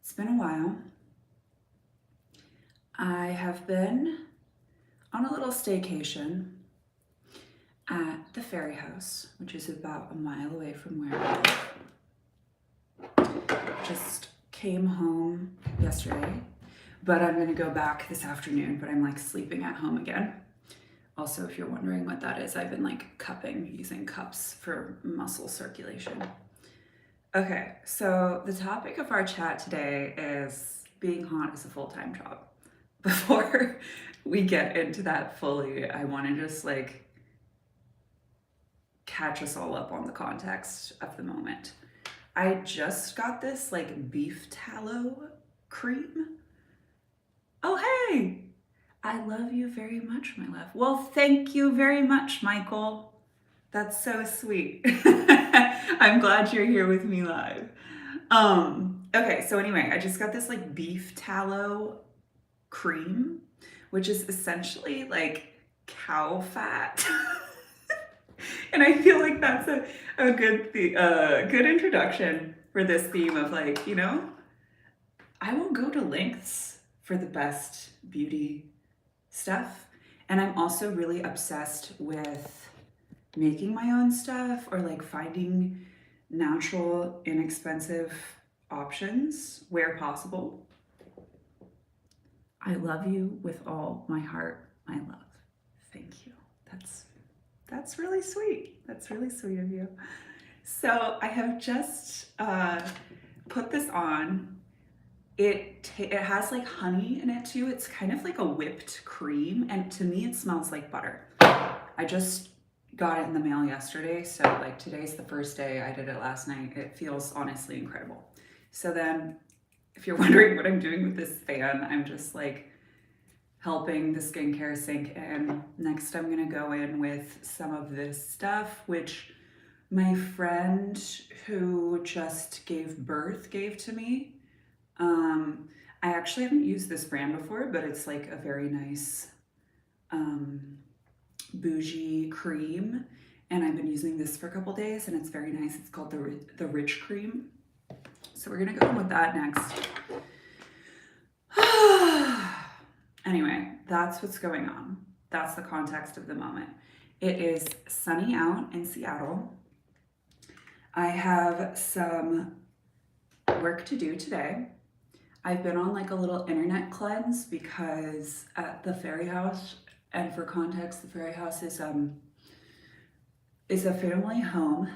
It's been a while. I have been on a little staycation at the Ferry House, which is about a mile away from where I live. Just came home yesterday, but I'm gonna go back this afternoon, but I'm like sleeping at home again. Also, if you're wondering what that is, I've been like cupping, using cups for muscle circulation. Okay, so the topic of our chat today is being hot is a full-time job. Before we get into that fully, I want to just like catch us all up on the context of the moment. I just got this like beef tallow cream. Oh, hey! I love you very much, my love. Well, thank you very much, Michael. That's so sweet. I'm glad you're here with me live. Okay, so anyway, I just got this like beef tallow cream, which is essentially like cow fat. And I feel like that's a good introduction for this theme of like, I will go to lengths for the best beauty stuff. And I'm also really obsessed with making my own stuff or like finding natural, inexpensive options where possible. I love you with all my heart, my love. Thank you. That's really sweet. That's really sweet of you. So I have just put this on. It has like honey in it too. It's kind of like a whipped cream, and to me it smells like butter. I just got it in the mail yesterday, so like today's the first day. I did it last night. It feels honestly incredible. So then, if you're wondering what I'm doing with this fan, I'm just like helping the skincare sink in. Next, I'm gonna go in with some of this stuff, which my friend who just gave birth gave to me. I actually haven't used this brand before, but it's like a very nice bougie cream, and I've been using this for a couple days, and it's very nice. It's called the Rich Cream. So we're gonna go in with that next. Anyway, that's what's going on. That's the context of the moment. It is sunny out in Seattle. I have some work to do today. I've been on like a little internet cleanse because at the Ferry House, and for context, the Ferry House is a family home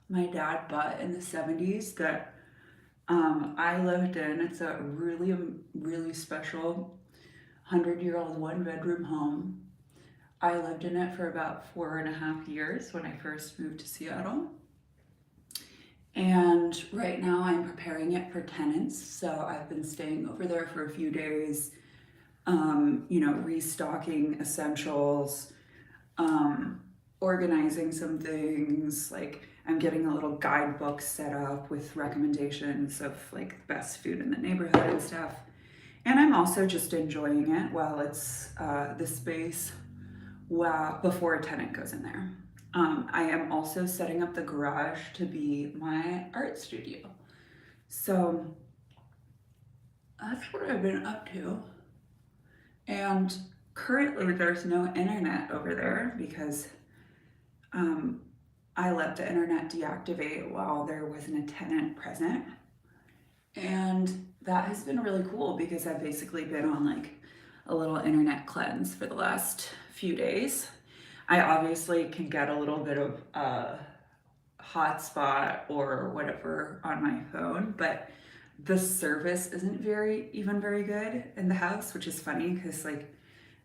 my dad bought in the 70s that I lived in. It's a really, really special 100-year-old one-bedroom home. I lived in it for about 4.5 years when I first moved to Seattle. And right now I'm preparing it for tenants. So I've been staying over there for a few days, restocking essentials, organizing some things. Like I'm getting a little guidebook set up with recommendations of like the best food in the neighborhood and stuff. And I'm also just enjoying it while it's the space before a tenant goes in there. I am also setting up the garage to be my art studio. So that's what I've been up to. And currently there's no internet over there because I let the internet deactivate while there wasn't a tenant present. And that has been really cool because I've basically been on like a little internet cleanse for the last few days. I obviously can get a little bit of hotspot or whatever on my phone, but the service isn't very good in the house, which is funny because like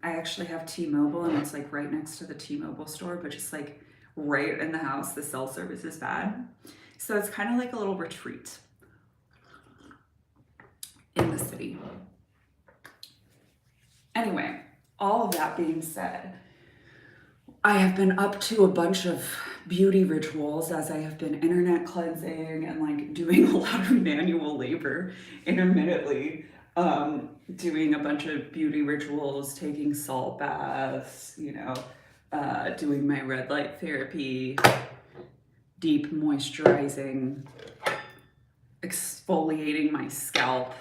I actually have T-Mobile and it's like right next to the T-Mobile store, but just like right in the house, the cell service is bad. So it's kind of like a little retreat in the city. Anyway, all of that being said, I have been up to a bunch of beauty rituals as I have been internet cleansing and like doing a lot of manual labor intermittently, doing a bunch of beauty rituals, taking salt baths, doing my red light therapy, deep moisturizing, exfoliating my scalp,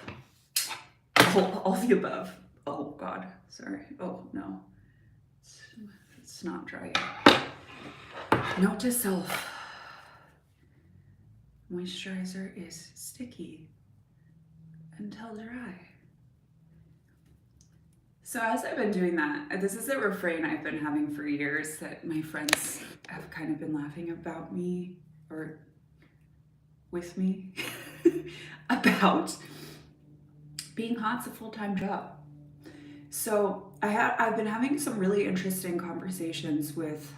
all the above. Oh God, sorry. Oh no, it's not dry yet. Note to self, moisturizer is sticky until dry. So as I've been doing that, this is a refrain I've been having for years that my friends have kind of been laughing about me or with me about being hot's a full-time job. So I've been having some really interesting conversations with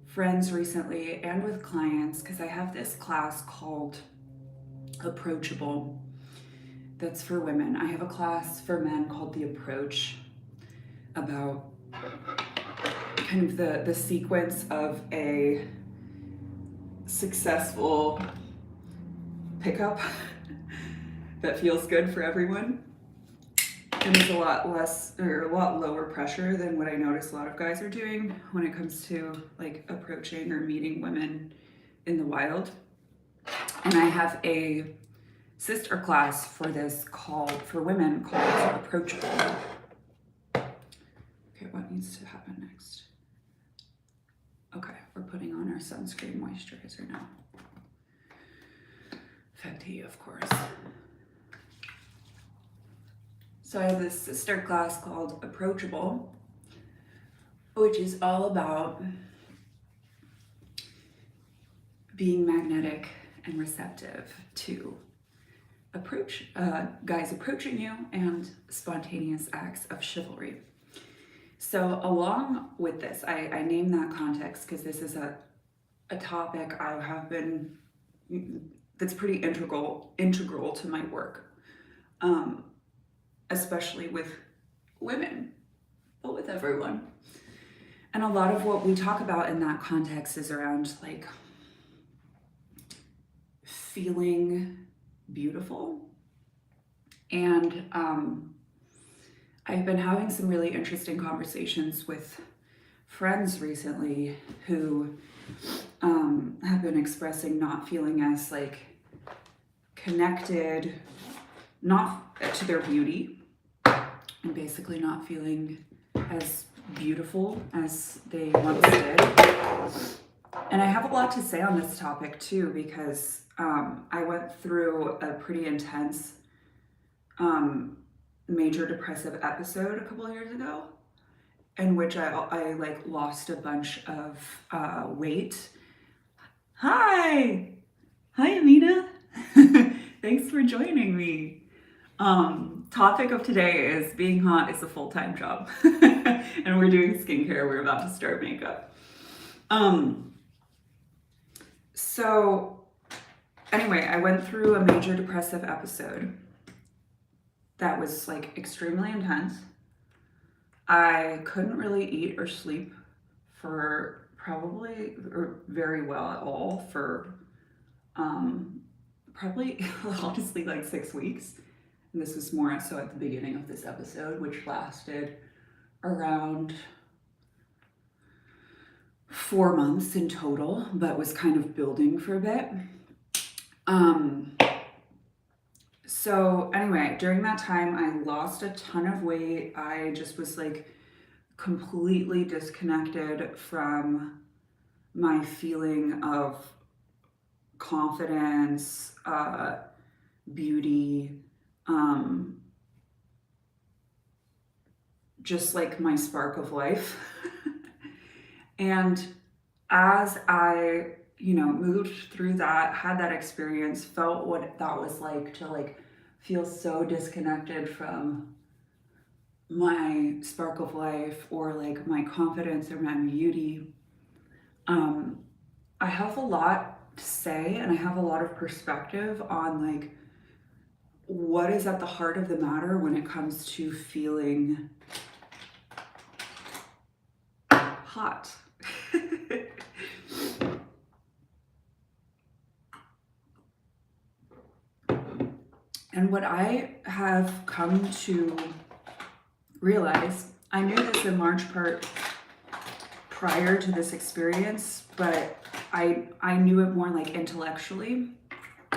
friends recently and with clients because I have this class called Approachable that's for women. I have a class for men called The Approach about kind of the sequence of a successful pickup that feels good for everyone. And it's a lot lower pressure than what I notice a lot of guys are doing when it comes to like approaching or meeting women in the wild. And I have a sister class for this for women called Approachable. Okay, what needs to happen next? Okay, we're putting on our sunscreen moisturizer now. Fenty, of course. So I have this sister class called Approachable, which is all about being magnetic and receptive to guys approaching you and spontaneous acts of chivalry. So along with this, I name that context because this is a topic I have been, that's pretty integral to my work, especially with women, but with everyone. And a lot of what we talk about in that context is around like feeling beautiful. And I've been having some really interesting conversations with friends recently who have been expressing not feeling as like connected, not to their beauty, and basically not feeling as beautiful as they once did. And I have a lot to say on this topic too, because I went through a pretty intense major depressive episode a couple of years ago, in which I like lost a bunch of weight. Hi Amina. Thanks for joining me. Topic of today is being hot is a full-time job. And we're doing skincare. We're about to start makeup. So anyway, I went through a major depressive episode that was like extremely intense. I couldn't really eat or sleep for probably, or very well at all, for probably honestly like 6 weeks. And this was more so at the beginning of this episode, which lasted around 4 months in total, but was kind of building for a bit. So anyway, during that time, I lost a ton of weight. I just was like completely disconnected from my feeling of confidence, beauty, just like my spark of life. And as I, moved through that, had that experience, felt what that was like to like feel so disconnected from my spark of life or like my confidence or my beauty. I have a lot to say and I have a lot of perspective on like what is at the heart of the matter when it comes to feeling hot. And what I have come to realize, I knew this in large part prior to this experience, but I knew it more like intellectually.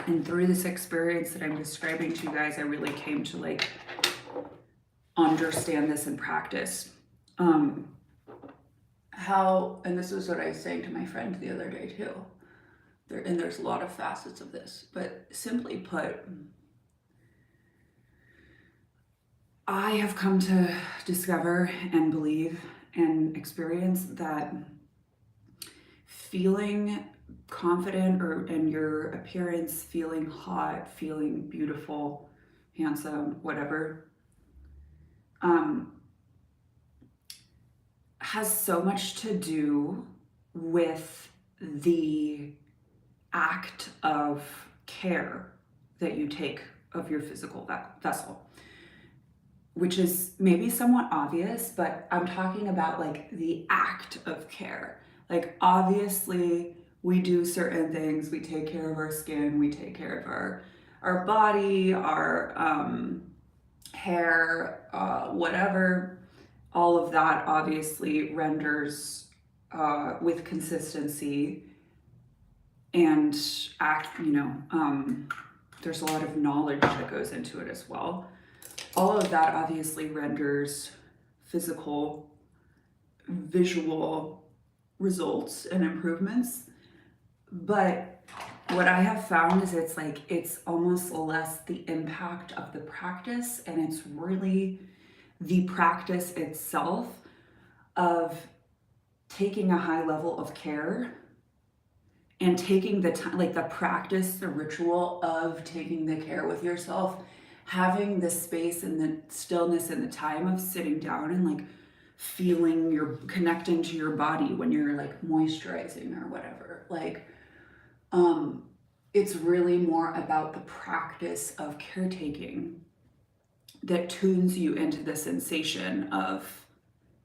And through this experience that I'm describing to you guys, I really came to like understand this and practice. And this is what I was saying to my friend the other day too. There's a lot of facets of this, but simply put, I have come to discover and believe and experience that feeling confident and your appearance, feeling hot, feeling beautiful, handsome, whatever, has so much to do with the act of care that you take of your physical vessel, which is maybe somewhat obvious, but I'm talking about like the act of care. Like, obviously we do certain things, we take care of our skin, we take care of our body, our hair, whatever. All of that obviously renders with consistency and there's a lot of knowledge that goes into it as well. All of that obviously renders physical, visual results and improvements. But what I have found is it's almost less the impact of the practice, and it's really the practice itself of taking a high level of care and taking the time, like the practice, the ritual of taking the care with yourself, having the space and the stillness and the time of sitting down and like feeling connecting to your body when you're like moisturizing or whatever. Like, it's really more about the practice of caretaking that tunes you into the sensation of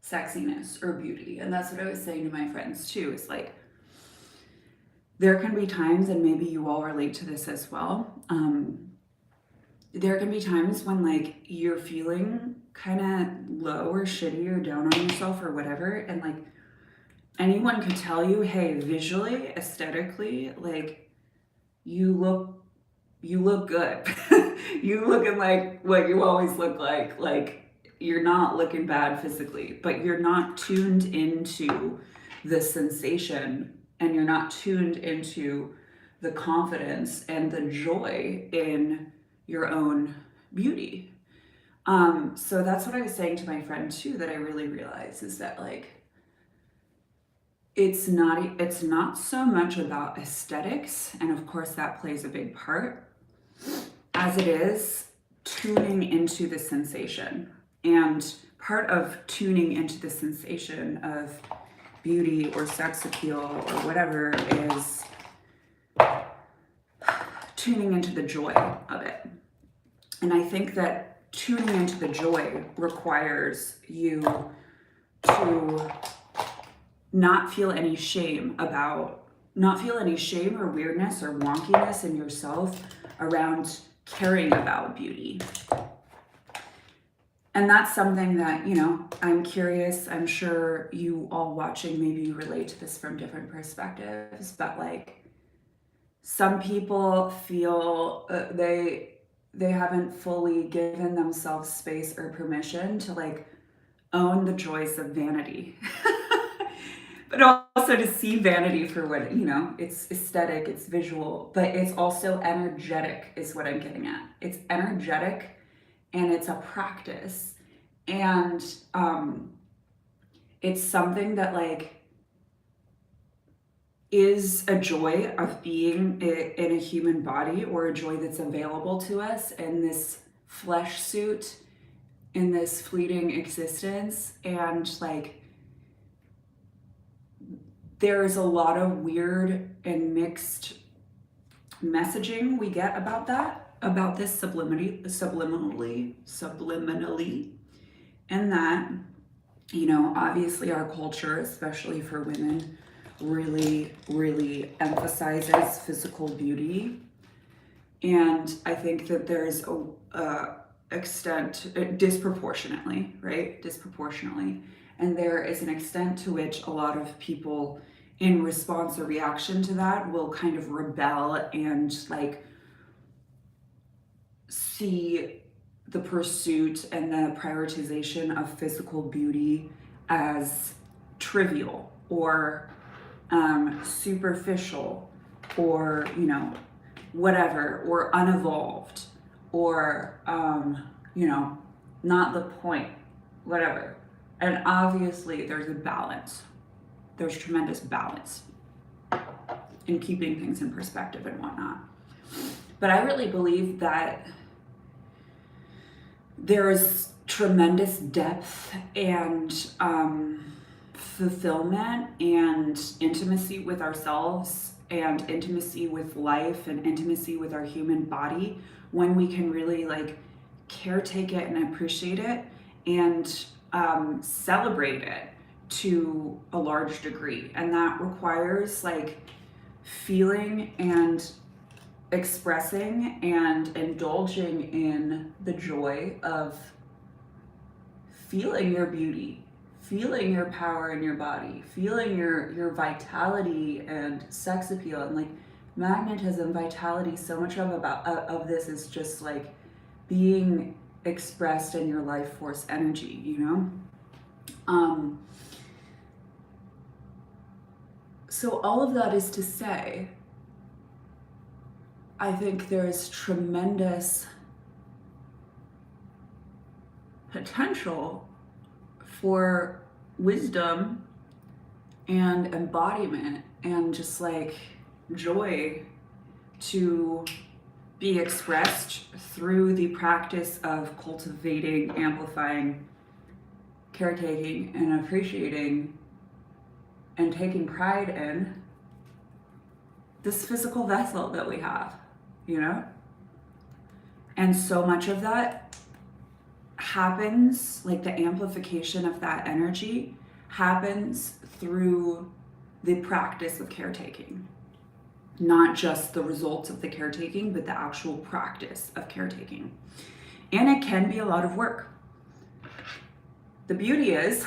sexiness or beauty. And that's what I was saying to my friends too. It's like, there can be times, and maybe you all relate to this as well, there can be times when like you're feeling kind of low or shitty or down on yourself or whatever, and like anyone could tell you, hey, visually, aesthetically, like you look good. You looking like what you always look like you're not looking bad physically, but you're not tuned into the sensation, and you're not tuned into the confidence and the joy in your own beauty. So that's what I was saying to my friend too, that I really realized is that like, it's not so much about aesthetics, and of course that plays a big part, as it is tuning into the sensation. And part of tuning into the sensation of beauty or sex appeal or whatever is tuning into the joy of it. And I think that tuning into the joy requires you to not feel any shame or weirdness or wonkiness in yourself around caring about beauty. And that's something that, I'm curious, I'm sure you all watching, maybe you relate to this from different perspectives, but like some people feel they haven't fully given themselves space or permission to like own the joys of vanity. But also to see vanity for what, it's aesthetic, it's visual, but it's also energetic is what I'm getting at. It's energetic and it's a practice. And it's something that like is a joy of being in a human body, or a joy that's available to us in this flesh suit, in this fleeting existence. And like, there's a lot of weird and mixed messaging we get about this subliminally, and that, obviously our culture, especially for women, really, really emphasizes physical beauty. And I think that there's a extent, disproportionately, and there is an extent to which a lot of people, in response or reaction to that, will kind of rebel and like see the pursuit and the prioritization of physical beauty as trivial or superficial or, you know, whatever, or unevolved or, you know, not the point, whatever. And obviously there's a balance. There's tremendous balance in keeping things in perspective and whatnot. But I really believe that there is tremendous depth and fulfillment and intimacy with ourselves and intimacy with life and intimacy with our human body when we can really like caretake it and appreciate it and celebrate it to a large degree. And that requires like feeling and expressing and indulging in the joy of feeling your beauty, feeling your power in your body, feeling your vitality and sex appeal and like magnetism, vitality. So much of this is just like being expressed in your life force energy, you know? So all of that is to say, I think there's tremendous potential for wisdom and embodiment and just like joy to be expressed through the practice of cultivating, amplifying, caretaking, and appreciating and taking pride in this physical vessel that we have, you know? And so much of that happens, like the amplification of that energy happens through the practice of caretaking. Not just the results of the caretaking, but the actual practice of caretaking. And it can be a lot of work. The beauty is,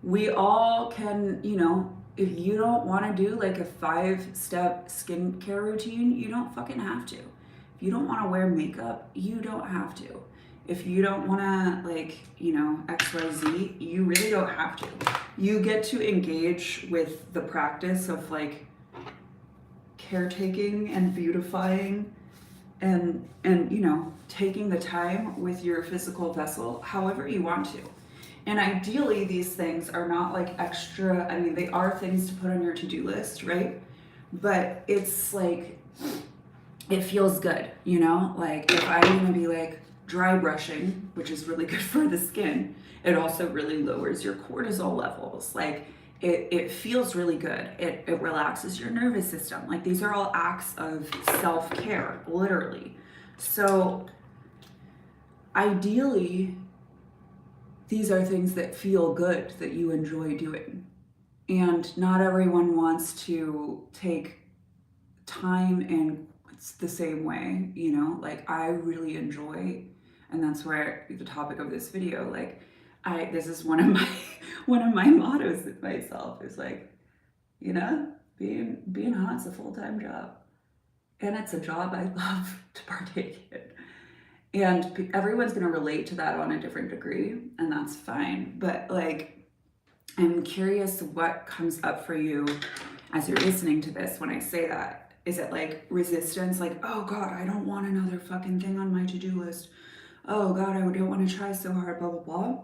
we all can, you know, if you don't want to do like a 5-step skincare routine, you don't fucking have to. If you don't want to wear makeup, you don't have to. If you don't want to like, you know, XYZ, you really don't have to. You get to engage with the practice of like caretaking and beautifying and you know, taking the time with your physical vessel however you want to. And ideally, these things are not like extra, I mean, they are things to put on your to-do list, right? But it's like, it feels good, you know? Like if I'm gonna be like dry brushing, which is really good for the skin, it also really lowers your cortisol levels. Like it feels really good. It relaxes your nervous system. Like these are all acts of self-care, literally. So ideally, these are things that feel good, that you enjoy doing. And not everyone wants to take time in the same way, you know? Like I really enjoy, and that's where the topic of this video, like this is one of my mottos with myself is like, you know, being hot's a full-time job. And it's a job I love to partake in. And everyone's going to relate to that on a different degree, and that's fine. But like, I'm curious what comes up for you as you're listening to this when I say that. Is it like resistance? Like, oh God, I don't want another fucking thing on my to-do list. Oh God, I don't want to try so hard, blah, blah, blah.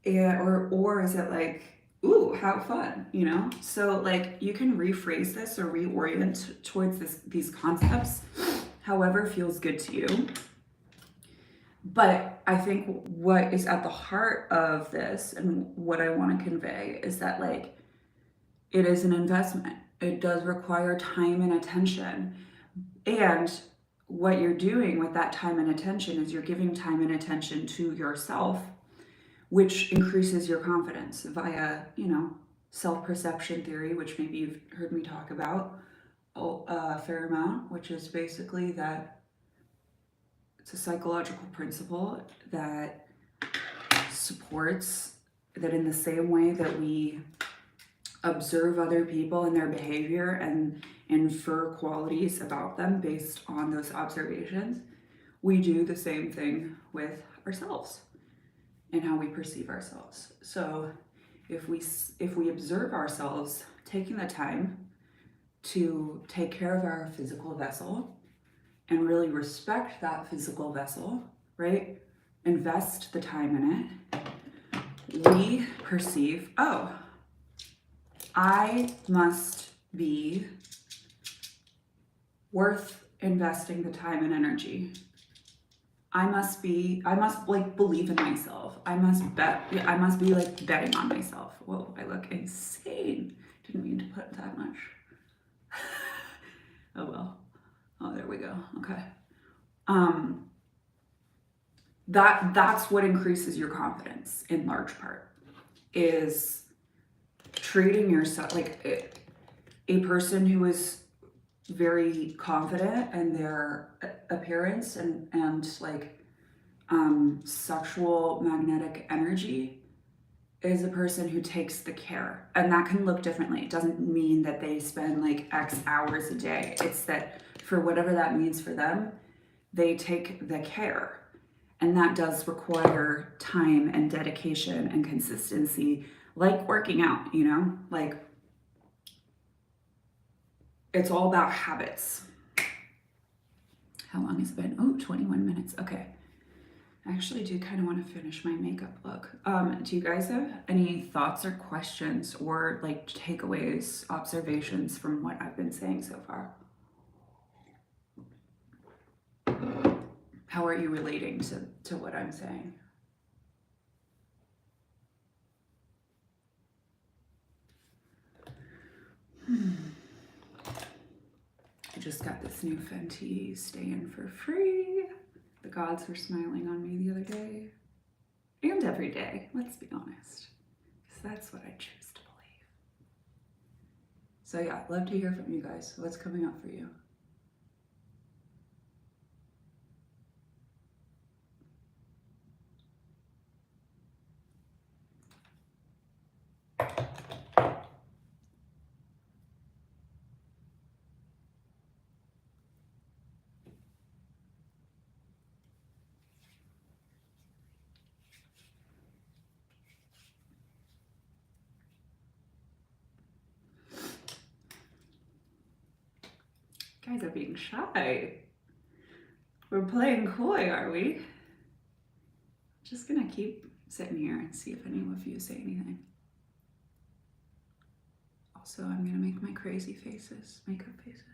Yeah, or is it like, ooh, how fun, you know? So like you can rephrase this or reorient towards these concepts however feels good to you. But I think what is at the heart of this and what I want to convey is that like it is an investment. It does require time and attention. And what you're doing with that time and attention is you're giving time and attention to yourself, which increases your confidence via, you know, self-perception theory, which maybe you've heard me talk about a fair amount, which is basically that it's a psychological principle that supports that in the same way that we observe other people and their behavior and infer qualities about them based on those observations, we do the same thing with ourselves and how we perceive ourselves. So if we observe ourselves taking the time to take care of our physical vessel and really respect that physical vessel, right? Invest the time in it. We perceive, oh, I must be worth investing the time and energy. I must like believe in myself. I must be like betting on myself. Whoa, I look insane. Didn't mean to put that much. Oh well. Oh, there we go. Okay. That's what increases your confidence in large part, is treating yourself like a person who is very confident in their appearance and like sexual magnetic energy is a person who takes the care. And that can look differently. It doesn't mean that they spend like X hours a day. It's that for whatever that means for them, they take the care. And that does require time and dedication and consistency, like working out, you know? Like, it's all about habits. How long has it been? Oh, 21 minutes. Okay. I actually do kind of want to finish my makeup look. Do you guys have any thoughts or questions or like takeaways, observations from what I've been saying so far? How are you relating to what I'm saying? I just got this new Fenty Stay In For Free. The gods were smiling on me the other day. And every day, let's be honest. Because that's what I choose to believe. So yeah, I'd love to hear from you guys. What's coming up for you? Guys are being shy. We're playing coy, are we? Just gonna keep sitting here and see if any of you say anything. Also, I'm gonna make my crazy faces, makeup faces.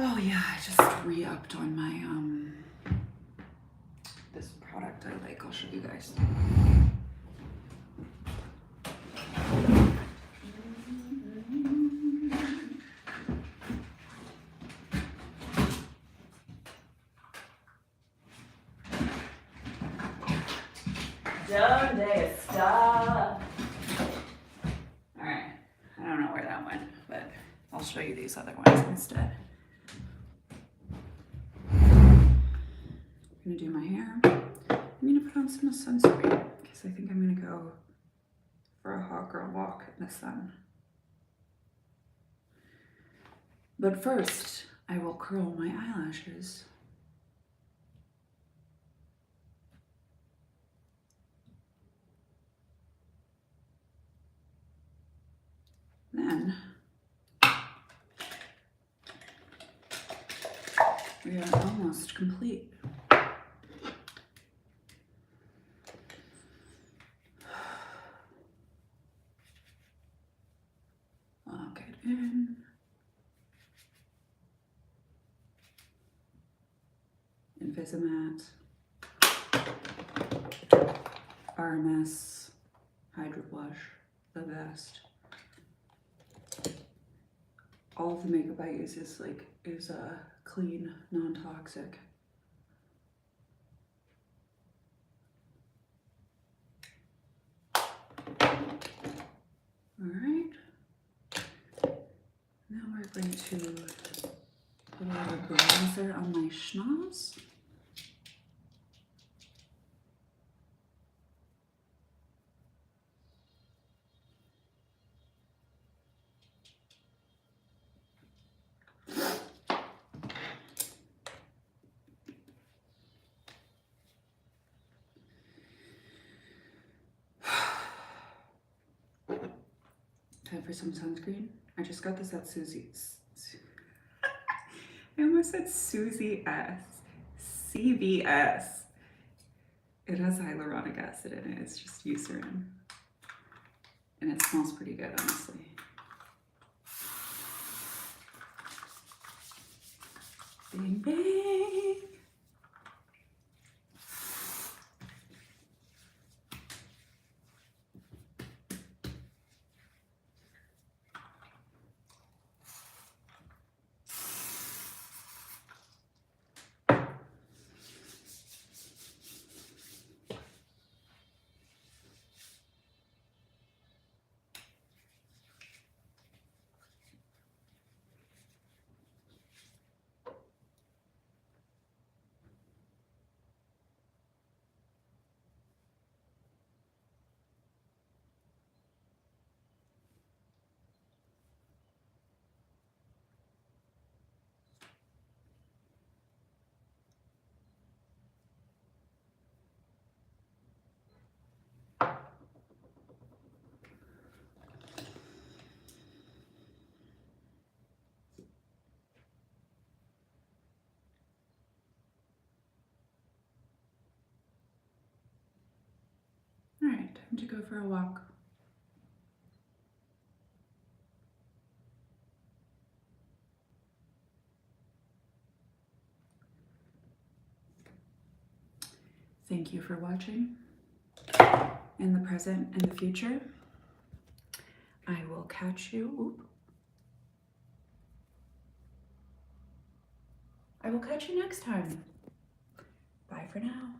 Oh yeah, I just re-upped on my this product I like. I'll show you guys. Donde está? Alright, I don't know where that went, but I'll show you these other ones instead. I'm gonna do my hair. I'm gonna put on some sunscreen because I think I'm gonna go for a hot girl walk in the sun. But first, I will curl my eyelashes. Then we are almost complete. Lock it in. Invisimat, RMS, Hydro Blush, the best. All of the makeup I use is clean, non-toxic. going to put a little bronzer on my schnoz. Time for some sunscreen. I just got this at Susie's. I almost said Susie S. CVS. It has hyaluronic acid in it. It's just Eucerin. And it smells pretty good, honestly. Bing, bing. All right, time to go for a walk. Thank you for watching. In the present and the future, I will catch you. I will catch you next time. Bye for now.